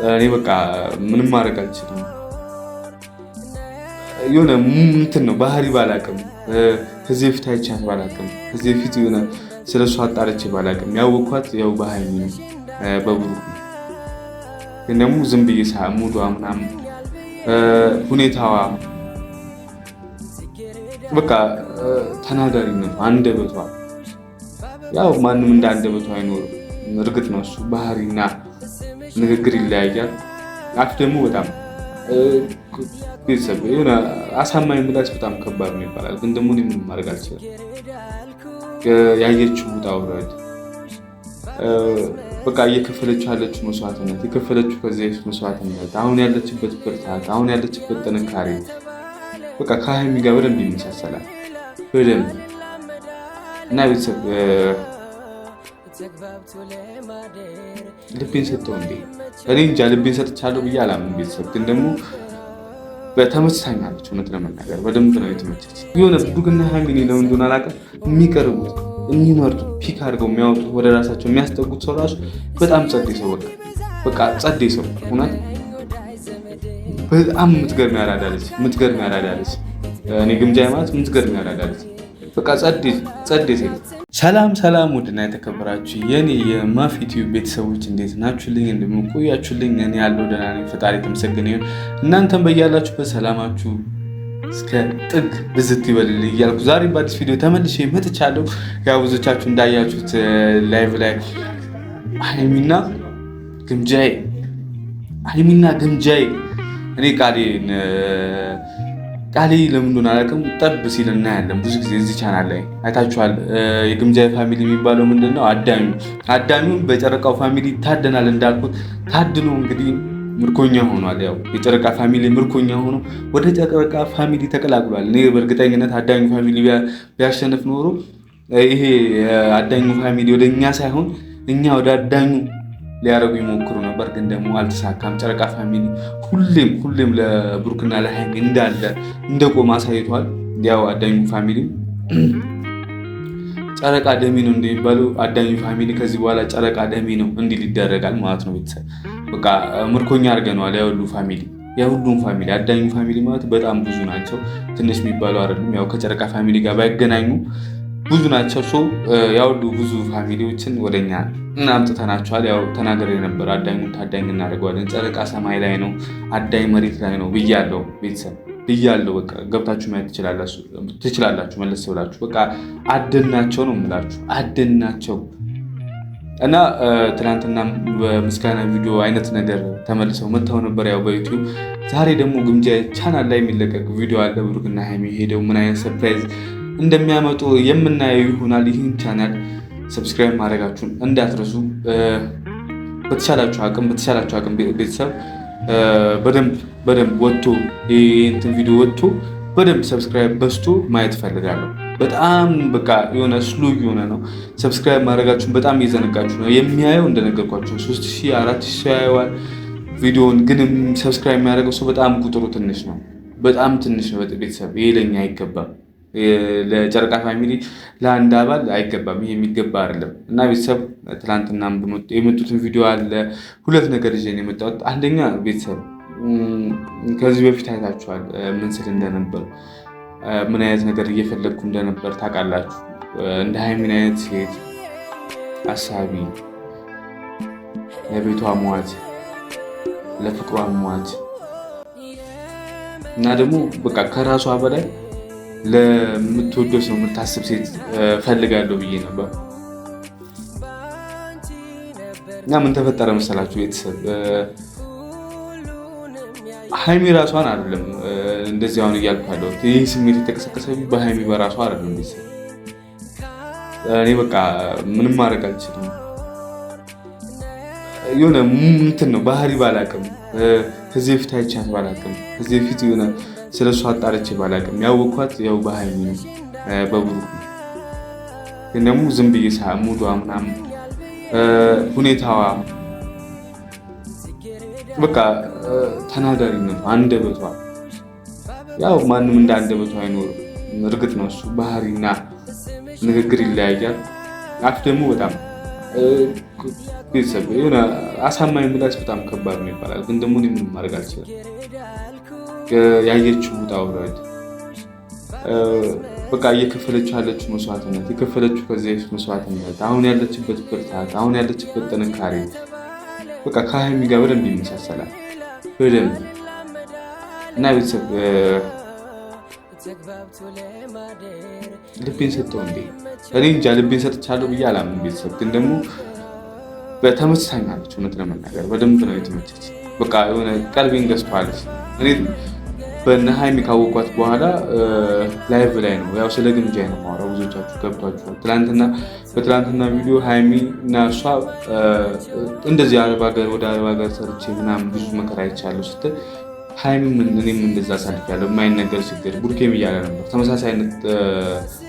እኔ በቃ ምንም ማድረግ አልችልም። የሆነ እንትን ነው ባህሪ ባላቅም ከዚህ በፊት አይቻት ባላቅም ከዚህ በፊት የሆነ ስለሷ አጣርቼ ባላቅም ያወኳት ያው በሀይሚ ነው በብሩክ ነው። ግን ደግሞ ዝም ብዬ ሙዷ ምናምን ሁኔታዋ በቃ ተናጋሪነቱ አንደበቷ ያው ማንም እንደ አንደበቷ አይኖርም። እርግጥ ነው እሱ ባህሪና ንግግር ይለያያል። አፍ ደግሞ በጣም ቤተሰብ የሆነ አሳማኝ ምላስ በጣም ከባድ ነው ይባላል። ግን ደግሞ እኔ ምንም ማድረግ አልችልም። ያየችው ውጣ ውረድ በቃ እየከፈለችው ያለችው መስዋዕትነት የከፈለችው ከዚህ በፊት መስዋዕትነት አሁን ያለችበት ብርታት አሁን ያለችበት ጥንካሬ በቃ ከሀይሚ ጋር በደንብ ይመሳሰላል በደንብ እና ቤተሰብ ልቤን ሰጠው እንዴ እኔ እንጃ ልቤን ሰጥቻለሁ ብዬ አላምን። ቤተሰብ ግን ደግሞ በተመችታኛለች። እውነት ለመናገር በደንብ ነው የተመቸች። የሆነ ብሩክና ሀይሚ ነው እንደሆነ አላውቅም የሚቀርቡት የሚመርጡ ፒክ አድርገው የሚያወጡ ወደ ራሳቸው የሚያስጠጉት ሰው ራሱ በጣም ጸዴ ሰው በቃ ጸዴ ሰው እውነት በጣም የምትገርም ያራዳለች እኔ ግምጃ ማለት የምትገርም ያራዳለች በቃ ጸዴ ሴት። ሰላም ውድና የተከበራችሁ የኔ የማፊ ቲዩብ ቤተሰቦች እንዴት ናችሁልኝ? እንደምቆያችሁልኝ እኔ ያለው ደህና ነኝ፣ ፈጣሪ የተመሰገነ ይሁን። እናንተም በያላችሁበት ሰላማችሁ እስከ ጥግ ብዝት ይበልልኝ እያልኩ ዛሬ በአዲስ ቪዲዮ ተመልሼ መጥቻለሁ። ያው ብዙዎቻችሁ እንዳያችሁት ላይቭ ላይ ሀይሚና ግምጃዬ እኔ ቃሌ ለምን እንደሆነ አላውቅም ጠብ ሲል እናያለን። ብዙ ጊዜ እዚህ ቻናል ላይ አይታችኋል። የግምጃዬ ፋሚሊ የሚባለው ምንድነው? አዳሚውን በጨረቃው ፋሚሊ ታደናል እንዳልኩት ታድኖ እንግዲህ ምርኮኛ ሆኗል። ያው የጨረቃ ፋሚሊ ምርኮኛ ሆኖ ወደ ጨረቃ ፋሚሊ ተቀላቅሏል። እኔ በእርግጠኝነት አዳኙ ፋሚሊ ቢያሸንፍ ኖሮ ይሄ አዳኙ ፋሚሊ ወደ እኛ ሳይሆን እኛ ወደ አዳኙ ሊያደርጉ ይሞክሩ ነበር። ግን ደግሞ አልተሳካም። ጨረቃ ፋሚሊ ሁሌም ለብሩክና ለሀይሚ እንዳለ እንደቆመ አሳይቷል። ያው አዳኙ ፋሚሊ ጨረቃ ደሜ ነው እንደሚባለው አዳኙ ፋሚሊ ከዚህ በኋላ ጨረቃ ደሜ ነው እንዲል ይደረጋል ማለት ነው። ቤተሰብ በቃ ምርኮኛ አድርገነዋል። የሁሉም ፋሚሊ አዳኙ ፋሚሊ ማለት በጣም ብዙ ናቸው። ትንሽ የሚባሉ አይደሉም። ያው ከጨረቃ ፋሚሊ ጋር ባይገናኙ ብዙ ናቸው። ያውሉ ብዙ ፋሚሊዎችን ወደኛ አምጥተናቸዋል። ያው ተናገር የነበረ አዳኙን ታዳኝ እናደርገዋለን። ጨረቃ ሰማይ ላይ ነው፣ አዳኝ መሬት ላይ ነው ብያለሁ። ቤተሰብ ብያለሁ። በቃ ገብታችሁ ማየት ትችላላችሁ። መለስ ብላችሁ በቃ አደናቸው ነው የምላችሁ፣ አደናቸው እና ትናንትና በምስጋና ቪዲዮ አይነት ነገር ተመልሰው መጥተው ነበር ያው በዩቲዩብ። ዛሬ ደግሞ ግምጃ ቻናል ላይ የሚለቀቅ ቪዲዮ አለ። ብሩክና ሀይሚ ሄደው ምን አይነት ሰርፕራይዝ እንደሚያመጡ የምናየው ይሆናል። ይህን ቻናል ሰብስክራይብ ማድረጋችሁን እንዳትረሱ። በተቻላችሁ አቅም ቤተሰብ በደንብ ወጥቶ ይህን ቪዲዮ ወጥቶ በደንብ ሰብስክራይብ በዝቶ ማየት ፈልጋለሁ። በጣም በቃ የሆነ ስሎ የሆነ ነው። ሰብስክራይብ ማድረጋችሁን በጣም እየዘነጋችሁ ነው። የሚያየው እንደነገርኳችሁ 3000 4000 ያየዋል ቪዲዮን። ግን ሰብስክራይብ የሚያደርገው ሰው በጣም ቁጥሩ ትንሽ ነው፣ በጣም ትንሽ ነው። ቤተሰብ ይሄ ለኛ አይገባም። ለጨረቃ ፋሚሊ ለአንድ አባል አይገባም። ይሄ የሚገባ አይደለም። እና ቤተሰብ ትናንትና የመጡትን ቪዲዮ አለ። ሁለት ነገር ይዤ ነው የመጣሁት። አንደኛ ቤተሰብ ከዚህ በፊት አይታችኋል ምን ስል እንደነበር፣ ምን አይነት ነገር እየፈለግኩ እንደነበር ታውቃላችሁ። እንደ ሀይሚን አይነት ሴት አሳቢ፣ ለቤቷ ሟች፣ ለፍቅሯ ሟች እና ደግሞ በቃ ከራሷ በላይ ለምትወደው ሰው የምታስብ ሴት ፈልጋለሁ ብዬ ነበር። እና ምን ተፈጠረ መሰላችሁ ቤተሰብ? ሀይሚ ራሷን አይደለም እንደዚህ አሁን እያልኩ ያለሁት። ይህ ስሜት የተቀሰቀሰ በሀይሚ በራሷ አይደለም ቤተሰብ። እኔ በቃ ምንም ማድረግ አልችልም። የሆነ እንትን ነው ባህሪ ባላቅም ከዚህ በፊት አይቻት ባላቅም ከዚህ በፊት የሆነ ስለሷ አጣርቼ ባላቅም ያወኳት ያው በሀይሚ ነው በብሩክ ነው። ግን ደግሞ ዝም ብዬ ሙዷ ምናምን ሁኔታዋ በቃ ተናጋሪነቱ አንደበቷ ያው ማንም እንደ አንደበቷ አይኖርም። እርግጥ ነው እሱ ባህሪና ንግግር ይለያያል። አፍ ደግሞ በጣም ቤተሰብ የሆነ አሳማኝ ምላስ በጣም ከባድ ነው ይባላል። ግን ደግሞ ምንም ማድረግ አልችልም። ያየችው ውጣ ውረድ በቃ እየከፈለችው ያለችው መስዋዕትነት የከፈለችው ከዚህ መስዋዕትነት አሁን ያለችበት ብርታት አሁን ያለችበት ጥንካሬ በቃ ከሀይሚ ጋር በደንብ ይመሳሰላል በደንብ እና ቤተሰብ ልቤን ሰጠው እንዴ እኔ እንጃ ልቤን ሰጥቻለሁ ብዬ አላምን። ቤተሰብ ግን ደግሞ በተመችታኛለች። እውነት ለመናገር በደንብ ነው የተመቸች። በቃ የሆነ ቀልቤን ገዝቷለች። እኔ በእነ ሀይሚ ካወቋት በኋላ ላይቭ ላይ ነው ያው ስለ ግምጃ ነው የማወራው። ብዙዎቻችሁ ገብቷችኋል። በትላንትና ቪዲዮ ሀይሚ እና እሷ እንደዚህ ወደ አረብ ሀገር ሰርቼ ምናምን ብዙ መከራ አይቻለሁ ስትል ሀይሚም እኔም እንደዛ አሳልፌያለሁ የማይነገር ችግር ቡርኬም እያለ ነበር። ተመሳሳይ አይነት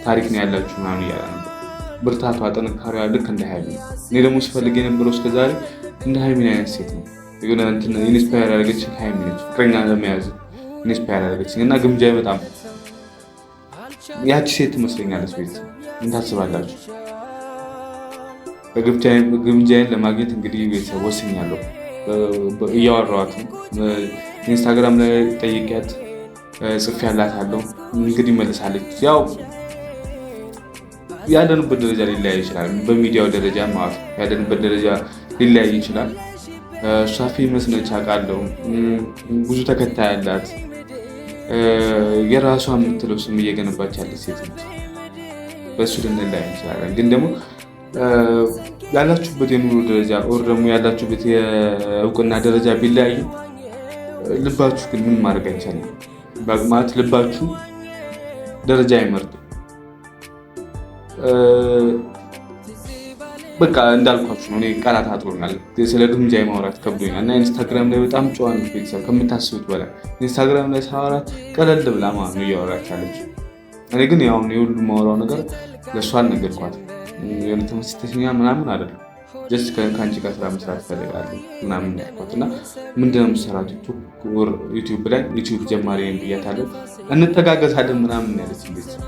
ታሪክ ነው ያላችሁ ምናምን እያለ ነበር። ብርታቷ ጥንካሬዋ ልክ እንደ ሀይሚ ነው። እኔ ደግሞ ስፈልግ የነበረው እስከዛሬ እንደ ሀይሚን አይነት ሴት ነው። ኢንስፓየር ያደረገችኝ ሀይሚ ነች። ፍቅረኛ ለመያዝ ኢንስፓየር ያደረገችኝ እና ግምጃ በጣም ያቺ ሴት ትመስለኛለች። ቤት ምን ታስባላችሁ? ግምጃዬን ለማግኘት እንግዲህ ቤተሰብ ወስኛለሁ። እያወራኋት ነው። ኢንስታግራም ላይ ጠይቂያት ጽፌያላታለሁ። እንግዲህ መልሳለች። ያው ያለንበት ደረጃ ሊለያይ ይችላል። በሚዲያው ደረጃ ማለት ነው ያለንበት ደረጃ ሊለያይ ይችላል። እሷ ፌመስ ነች አውቃለሁ። ብዙ ተከታይ ያላት የራሷ የምትለው ስም እየገነባች ያለች ሴት ነች። በእሱ ልንለያይ እንችላለን። ግን ደግሞ ያላችሁበት የኑሮ ደረጃ ኦር ደግሞ ያላችሁበት የእውቅና ደረጃ ቢለያዩ ልባችሁ ግን ምን ማድረግ አይቻልም። ማለት ልባችሁ ደረጃ አይመርጥም። በቃ እንዳልኳችሁ ነው። እኔ ቃላት አጥሮኛል። ስለ ግምጃ ማውራት ከብዶኛል እና ኢንስታግራም ላይ በጣም ጨዋ ነው ቤተሰብ ከምታስቡት በላይ። ኢንስታግራም ላይ ሳወራት ቀለል ብላ ማለት ነው እያወራች አለች። እኔ ግን ያው የሁሉ ማውራው ነገር ለእሷ አልነገርኳትም። የሆነ ተመስተኛ ምናምን አይደለም። ጀስት ከአንቺ ጋር ስራ መስራት እፈልጋለሁ ምናምን ያልኳት እና ምንድነው የምትሰራው ዩቲዩብ ላይ ዩቲዩብ ጀማሪ ብያታለሁ። እንተጋገዛለን ምናምን ያለች ቤተሰብ።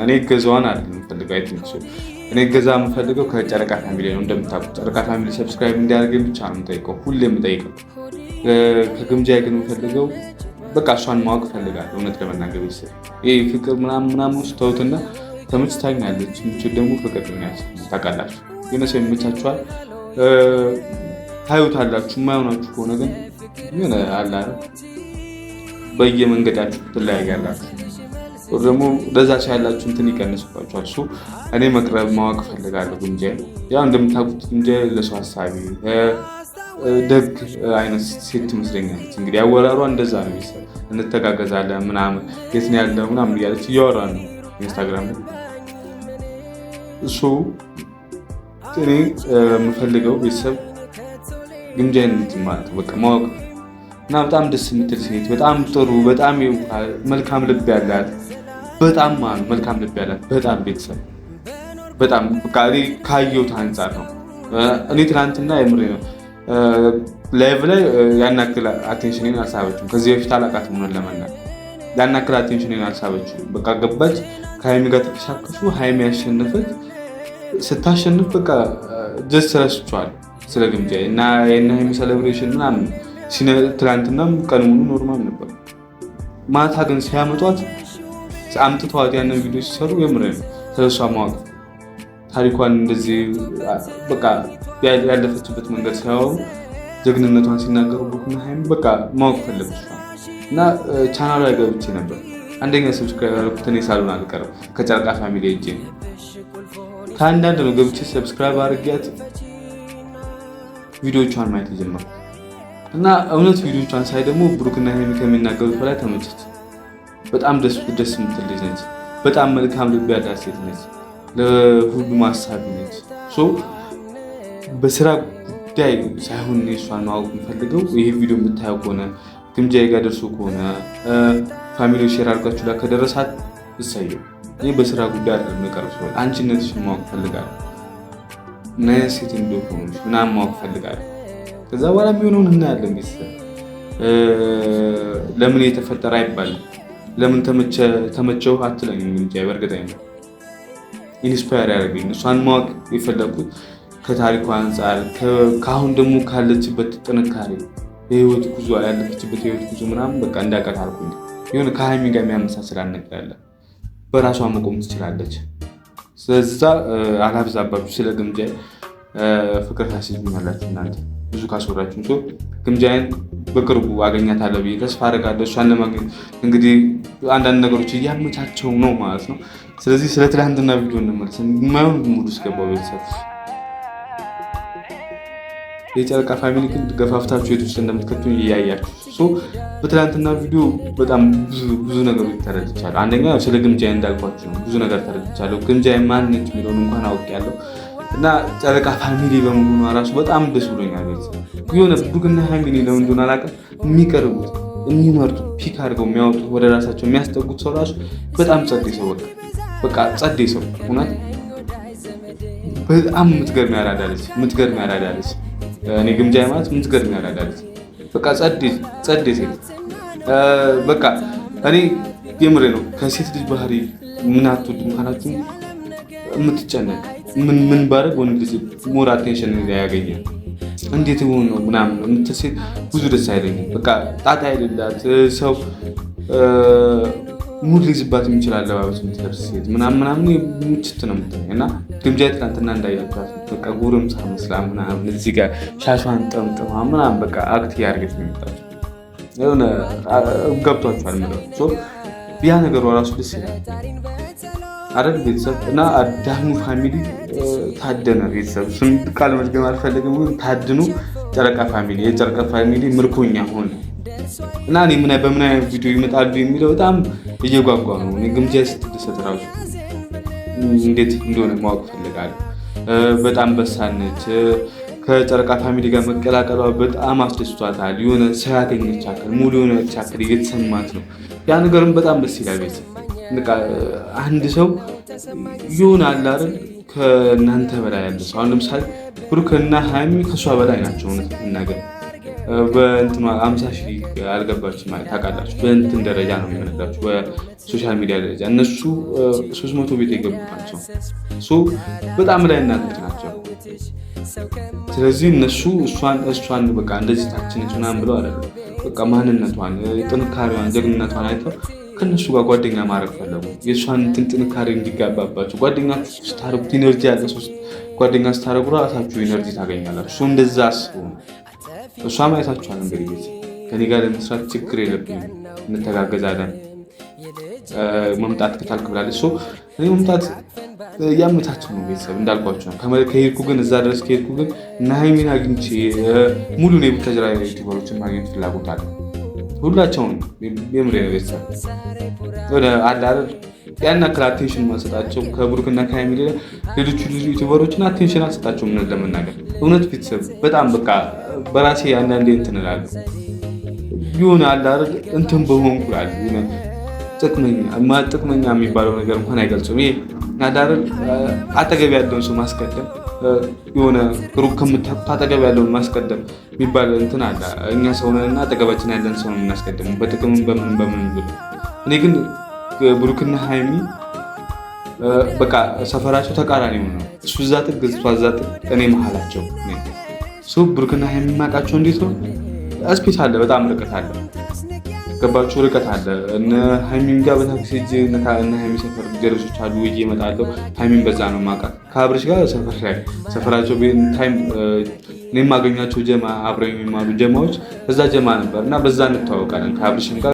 እኔ እገዛዋን አይደለም የምፈልገው አይትንሱ እኔ እገዛ የምፈልገው ከጨረቃ ፋሚሊ ነው። እንደምታውቁት ጨረቃ ፋሚሊ ሰብስክራይብ እንዲያደርገኝ ብቻ ነው የምጠይቀው፣ ሁሌ የምጠይቀው። ከግምጃ ግን የምፈልገው በቃ እሷን ማወቅ እፈልጋለሁ። እውነት ለመናገር ቤተሰብ ይህ ፍቅር ምናምን ውስጥ ተውትና ተመችታኛለች። ምችል ደግሞ ፍቅር ነው ታውቃላችሁ። የሆነ ሰው ይመቻችኋል ታዩታላችሁ። የማይሆናችሁ ከሆነ ግን የሆነ አለ በየመንገዳችሁ ትለያያላችሁ። ደግሞ ለዛ ሰው ያላችሁ እንትን ይቀንስባችኋል። እሱ እኔ መቅረብ ማወቅ እፈልጋለሁ። ግምጃ ያው እንደምታውቁት ግምጃ ለሰው ሀሳቢ ደግ አይነት ሴት ትመስለኛለች። እንግዲህ አወራሯ እንደዛ ነው። ቤተሰብ እንተጋገዛለን ምናምን የት ነው ያለው ምናምን እያለች እያወራን ነው ኢንስታግራም ላይ። እሱ እኔ የምፈልገው ቤተሰብ ግምጃዬን እንትን ማለት ነው በቃ ማወቅ እና በጣም ደስ የምትል ሴት፣ በጣም ጥሩ፣ በጣም መልካም ልብ ያላት፣ በጣም መልካም ልብ ያላት በጣም ቤተሰብ በጣም በቃ እኔ ካየሁት አንጻር ነው። እኔ ትናንትና የምሬ ነው ላይቭ ላይ ያናክል አቴንሽኔን አልሳበችም። ከዚህ በፊት አላውቃትም ሆነን ለመናገር ያናክል አቴንሽኔን አልሳበችም። በቃ ገባች። ከሀይሚ ጋር ተከሻከሱ። ሀይሚ ያሸነፈች። ስታሸንፍ በቃ ጀስት ረስቼዋለሁ ስለ ግምጃ እና የእነ ሀይሚ ሴሌብሬሽን ምናምን። ትናንትናም ቀን ሙሉ ኖርማል ነበር። ማታ ግን ሲያመጧት አምጥተዋት ያንን ቪዲዮ ሲሰሩ የምሬ ነው ስለሷ ማወቅ ታሪኳን እንደዚህ በቃ ያለፈችበት መንገድ ሲያወሩ ጀግንነቷን ሲናገሩ ቡክና ሀይሚ በቃ ማወቅ ፈለግኩ እና ቻናሉ ላይ ገብቼ ነበር። አንደኛ ሰብስክራይብ ያደረኩት እኔ ሳልሆን አልቀረም ከጨረቃ ፋሚሊ እጄ ከአንዳንድ ነው ገብቼ ሰብስክራይብ አድርጊያት ቪዲዮቿን ማየት የጀመርኩ እና እውነት ቪዲዮቿን ሳይ ደግሞ ብሩክና ሀይሚ ከሚናገሩት በላይ ተመቸች። በጣም ደስ የምትል ልጅ ነች። በጣም መልካም ልብ ያላት ሴት ነች። ለሁሉም አሳቢ ነች። በስራ ጉዳይ ሳይሆን እሷን ማወቅ የምፈልገው ይሄ ቪዲዮ የምታየው ከሆነ ግምጃዬ ጋር ደርሶ ከሆነ ፋሚሊ ሼር አድርጋችሁ ላይ ከደረሳት እሰየው። እኔ በስራ ጉዳይ አይደለም የምቀርብ ሰው አንቺነትሽን ማወቅ ፈልጋለሁ። ምን አይነት ሴት እንደሆነች ምናምን ማወቅ ፈልጋለሁ። ከዛ በኋላ የሚሆነውን እናያለን። ቤተሰብ ለምን የተፈጠረ አይባልም። ለምን ተመቸው አትለኝም እንጂ በእርግጠኝነት ኢንስፓየር ያደርገኝ እሷን ማወቅ የፈለኩት ከታሪኳ አንጻር ከአሁን ደግሞ ካለችበት ጥንካሬ የህይወት ጉዞ ያለችበት የህይወት ጉዞ ምናምን በቃ እንዳውቃት አልኩኝ። የሆነ ከሀይሚ ጋር የሚያመሳስል ነገር አለ። በራሷ መቆም ትችላለች። ስለዛ አላብዛባችሁ ስለ ግምጃ ፍቅር ታስይዙኛላችሁ እናንተ ብዙ ካስወራችሁ። ግምጃዬን በቅርቡ አገኛታለሁ ብዬ ተስፋ አደርጋለሁ። እሷን ለማግኘት እንግዲህ አንዳንድ ነገሮች እያመቻቸው ነው ማለት ነው። ስለዚህ ስለ ትላንትና ቪዲዮ እንመለስ። የማይሆን ሙድ ውስጥ ገባሁ ቤተሰብ። የጨረቃ ፋሚሊ ግን ገፋፍታችሁ የት ውስጥ እንደምትከቱኝ እያያችሁ። በትላንትና ቪዲዮ በጣም ብዙ ነገሮች ተረድቻለሁ። አንደኛ ስለ ግምጃዬ እንዳልኳችሁ ነው፣ ብዙ ነገር ተረድቻለሁ። ግምጃዬ ማን ነች የሚለውን እንኳን አውቄያለሁ። እና ጨረቃ ፋሚሊ በመሆኗ ራሱ በጣም ደስ ብሎኛል። የሆነ ብሩክና ሀይሚን ለምን እንደሆነ አላውቅም፣ የሚቀርቡት የሚመርጡት ፒክ አድርገው የሚያወጡት ወደ ራሳቸው የሚያስጠጉት ሰው ራሱ በጣም ጸዴ ሰው በቃ ጸዴ ሰው እውነት በጣም የምትገርም ያራዳለች። እኔ ግምጃዬ ማለት የምትገርም ያራዳለች። በቃ ጸዴ ሴት በቃ እኔ የምሬ ነው። ከሴት ልጅ ባህሪ ምን አትወድም ካላችሁ የምትጨነቅ ምን ባደርግ ወንድ ልጅ ሞር አቴንሽን ያገኛል እንዴት ይሆን ነው ምናምን የምትል ሴት ብዙ ደስ አይለኝም። በቃ ጣጣ የሌላት ሰው ሙድ ሊይዝባት የሚችል አለባበስ የምትለብስ ሴት ምናምን ምችት ነው የምትለኝ። እና ግምጃዬ ትናንትና እንዳያችኋት በቃ ጎረምሳ መስላ ምናምን እዚህ ጋር ሻሿን ጠምጥማ ምናምን በቃ አክት ያርገት ነው የመጣችው። የሆነ ገብቷችኋል ምለው ያ ነገሩ ራሱ ደስ ይላል አይደል ቤተሰብ። እና አዳኑ ፋሚሊ ታደነ ቤተሰብ እሱን ቃል መድገም አልፈለግም፣ ግን ታድኑ ጨረቃ ፋሚሊ የጨረቃ ፋሚሊ ምርኮኛ ሆነ እና እኔ በምን አይነት ቪዲዮ ይመጣሉ የሚለው በጣም እየጓጓ ነው። እኔ ግምጃዬ ስትደሰት ራሱ እንዴት እንደሆነ ማወቅ ፈልጋለሁ። በጣም በሳነች ከጨረቃ ፋሚሊ ጋር መቀላቀሏ በጣም አስደስቷታል። የሆነ ሰው ያገኘች አካል ሙሉ የሆነ አካል እየተሰማት ነው። ያ ነገርም በጣም ደስ ይላል ቤተሰብ። አንድ ሰው ይሆን አለ አይደል ከእናንተ በላይ ያለ ሰው። አሁን ለምሳሌ ብሩክና ሀይሚ ከእሷ በላይ ናቸው። እውነት ነገር በእንትኗ 50 ሺህ አልገባችም ማለት ታውቃላችሁ። በእንትን ደረጃ ነው የሚነግራችሁ፣ በሶሻል ሚዲያ ደረጃ እነሱ 300 ቤት የገቡ ናቸው። በጣም ላይ እናንተ ናቸው። ስለዚህ እነሱ እሷን በቃ እንደዚህ ታችነች ምናምን ብለው አይደለም፣ በቃ ማንነቷን፣ ጥንካሬዋን፣ ጀግንነቷን አይተው ከነሱ ጋር ጓደኛ ማድረግ ፈለጉ። የእሷን ጥንካሬ እንዲጋባባቸው ጓደኛችሁ ስታረጉት ኢነርጂ ያለ ሰው ጓደኛ ስታረጉ ራሳችሁ ኢነርጂ ታገኛላችሁ። እንደዛ አስቡ። እሷ ማየታችኋል እንግዲህ ከኔ ጋር ለመስራት ችግር የለብኝም እንተጋገዛለን መምጣት ከቻልክ ብላለች። እኔ መምጣት ያመቻቸው ነው ቤተሰብ እንዳልኳቸው ነው። ከሄድኩ ግን እዛ ድረስ ከሄድኩ ግን እና ሀይሚን አግኝቼ ሙሉ ነው የቡታጅራ ዩቲዩበሮችን ማግኘት ፍላጎት አለ። ሁላቸውን የምሬ ነው ቤተሰብ ወደ አላር ያን ያክል አቴንሽን ማሰጣቸው ከብሩክና ከሀይሚ ሌላ ሌሎቹ ዩቲዩበሮችን አቴንሽን አልሰጣቸው። ምን ለመናገር እውነት ቤተሰብ በጣም በቃ በራሴ አንዳንዴ እንትን እላለሁ ይሁን አላር እንትን በሆንኩ ያለ ጥቅመኛ የሚባለው ነገር እንኳን አይገልጽም። ይሄ አዳር አጠገብ ያለውን ሰው ማስቀደም የሆነ ሩቅ ከምታውቁት አጠገብ ያለውን ማስቀደም የሚባል እንትን አለ። እኛ ሰውነንና አጠገባችን ያለን ሰው የምናስቀድመው በጥቅምም በምን ብሎ። እኔ ግን ብሩክና ሀይሚ በቃ ሰፈራቸው ተቃራኒ ነው። እሱ እዛ ጥግ እሷ እዛ ጥግ እኔ መሀላቸው ብሩክና ሀይሚ የማውቃቸው እንዴት ነው? ስፔስ አለ፣ በጣም ርቀት አለ። ገባችሁ? ርቀት አለ። እነ ሀይሚን ጋር በታክሲ እጅ እነ ሀይሚ ሰፈር ደረሶች አሉ ወይ እመጣለሁ። ሀይሚን በዛ ነው የማውቃት። ከአብርሽ ጋር ሰፈራቸው ታይም እኔ የማገኛቸው ጀማ አብረው የሚማሩ ጀማዎች እዛ ጀማ ነበር እና በዛ እንተዋወቃለን ከአብርሽም ጋር